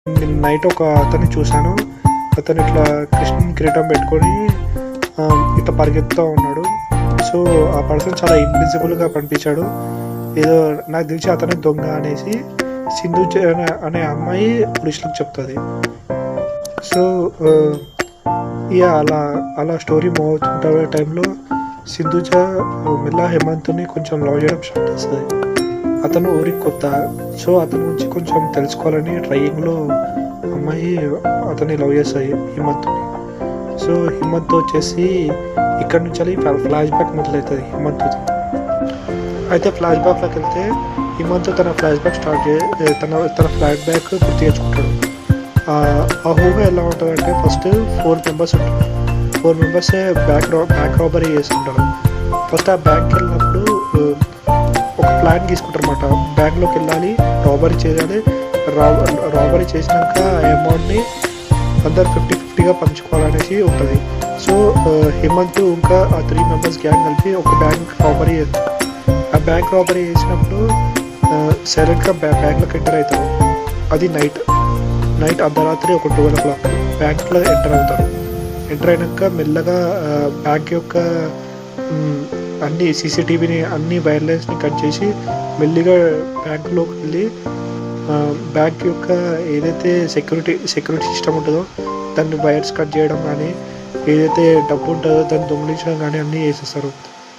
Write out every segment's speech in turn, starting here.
నేను నైట్ ఒక అతన్ని చూశాను. అతను ఇట్లా కృష్ణుని కిరీటం పెట్టుకొని ఇట్లా పరిగెత్తుతూ ఉన్నాడు. సో ఆ పర్సన్ చాలా ఇన్విజిబుల్గా కనిపించాడు. ఏదో నాకు తెలిసి అతనే దొంగ అనేసి సింధు అనే అమ్మాయి పోలీసులకు చెప్తుంది. సో ఇక అలా అలా స్టోరీ మూవ్ అవుతుంటే టైంలో సింధుజ మెల్ల హేమంత్ని కొంచెం లవ్ చేయడం స్టార్ట్ చేస్తుంది. అతను ఊరికి కొత్త, సో అతని నుంచి కొంచెం తెలుసుకోవాలని ట్రయింగ్లో అమ్మాయి అతన్ని లవ్ చేస్తుంది హిమంత్ని. సో హిమంత్ వచ్చేసి ఇక్కడ నుంచి ఫ్లాష్ బ్యాక్ మొదలవుతుంది హిమంత్ది. అయితే ఫ్లాష్ బ్యాక్లోకి వెళ్తే హిమంత్ తన ఫ్లాష్ బ్యాక్ తన ఫ్లాష్ బ్యాక్ గుర్తు తెచ్చుకుంటాడు. ఆ ఊహ ఎలా ఉంటుందంటే ఫస్ట్ 4 మెంబర్స్ ఉంటారు. 4 మెంబర్స్ బ్యాంక్ రాబరీ చేస్తుంటారు. ఫస్ట్ ఆ బ్యాంక్కి వెళ్ళినప్పుడు ఒక ప్లాన్ తీసుకుంటారు అన్నమాట. బ్యాంక్లోకి వెళ్ళాలి, రాబరీ చేయాలి. రాబరీ చేసినాక అమౌంట్ని అందరు 50-50గా పంచుకోవాలనేసి ఉంటుంది. సో హిమంత్ ఇంకా ఆ 3 మెంబర్స్ గ్యాంగ్ కలిపి ఒక బ్యాంక్ రాబరీ చేస్తారు. ఆ బ్యాంక్ రాబరీ చేసినప్పుడు సైలెంట్గా బ్యాంక్లోకి ఎంటర్ అవుతారు. అది నైట్ అర్ధరాత్రి ఒక 12 o'clock బ్యాంక్లో ఎంటర్ అవుతారు. ఎంటర్ అయినాక మెల్లగా బ్యాంక్ యొక్క అన్ని సీసీటీవీని అన్ని వైర్లెన్స్ని కట్ చేసి మెల్లిగా బ్యాంకులోకి వెళ్ళి బ్యాంక్ యొక్క ఏదైతే సెక్యూరిటీ సిస్టమ్ ఉంటుందో దాన్ని వైర్స్ కట్ చేయడం కానీ, ఏదైతే డబ్బు ఉంటుందో దాన్ని దొంగిలించడం కానీ అన్నీ చేసేస్తారు.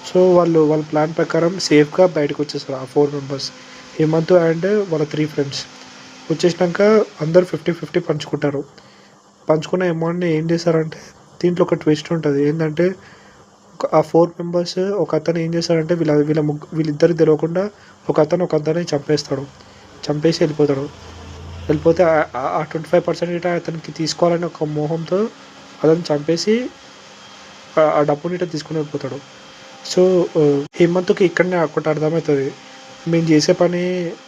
సో వాళ్ళ ప్లాన్ ప్రకారం సేఫ్గా బయటకు వచ్చేస్తారు ఆ 4 మెంబర్స్, హేమంత్ అండ్ వాళ్ళ 3 ఫ్రెండ్స్. వచ్చేసినాక అందరూ 50-50 పంచుకుంటారు. పంచుకున్న అమౌంట్ని ఏం చేస్తారంటే దీంట్లో ఒక ట్విస్ట్ ఉంటుంది. ఏంటంటే ఆ 4 మెంబర్స్ ఒక అతను ఏం చేస్తాడంటే వీళ్ళిద్దరికి తెలియకుండా ఒక అతన్ని చంపేస్తాడు. చంపేసి వెళ్ళిపోతే ఆ 25% ఇట అతనికి తీసుకోవాలని ఒక మోహంతో అతను చంపేసి ఆ డబ్బుని ఇట తీసుకుని వెళ్ళిపోతాడు. సో హేమంత్కి ఇక్కడనే ఒకటి అర్థమవుతుంది, మేము చేసే పని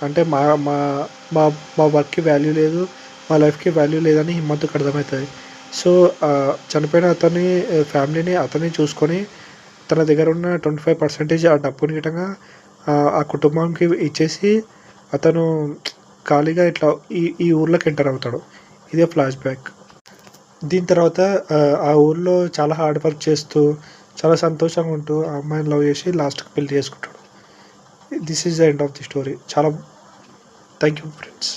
అంటే మా మా మా మా వర్క్కి వాల్యూ లేదు, మా లైఫ్కి వాల్యూ లేదని హిమ్మత్తుకు అర్థమవుతుంది. సో చనిపోయిన అతని ఫ్యామిలీని అతన్ని చూసుకొని తన దగ్గర ఉన్న 25% ఆ డబ్బుని గిట్టంగా ఆ కుటుంబానికి ఇచ్చేసి అతను ఖాళీగా ఇట్లా ఈ ఊర్లోకి ఎంటర్ అవుతాడు. ఇదే ఫ్లాష్ బ్యాక్. దీని తర్వాత ఆ ఊర్లో చాలా హార్డ్ వర్క్ చేస్తూ చాలా సంతోషంగా ఉంటూ ఆ అమ్మాయిని లవ్ చేసి లాస్ట్కి పెళ్లి చేసుకుంటాడు. This is the end of the story. చాలా థ్యాంక్ యూ ఫ్రెండ్స్.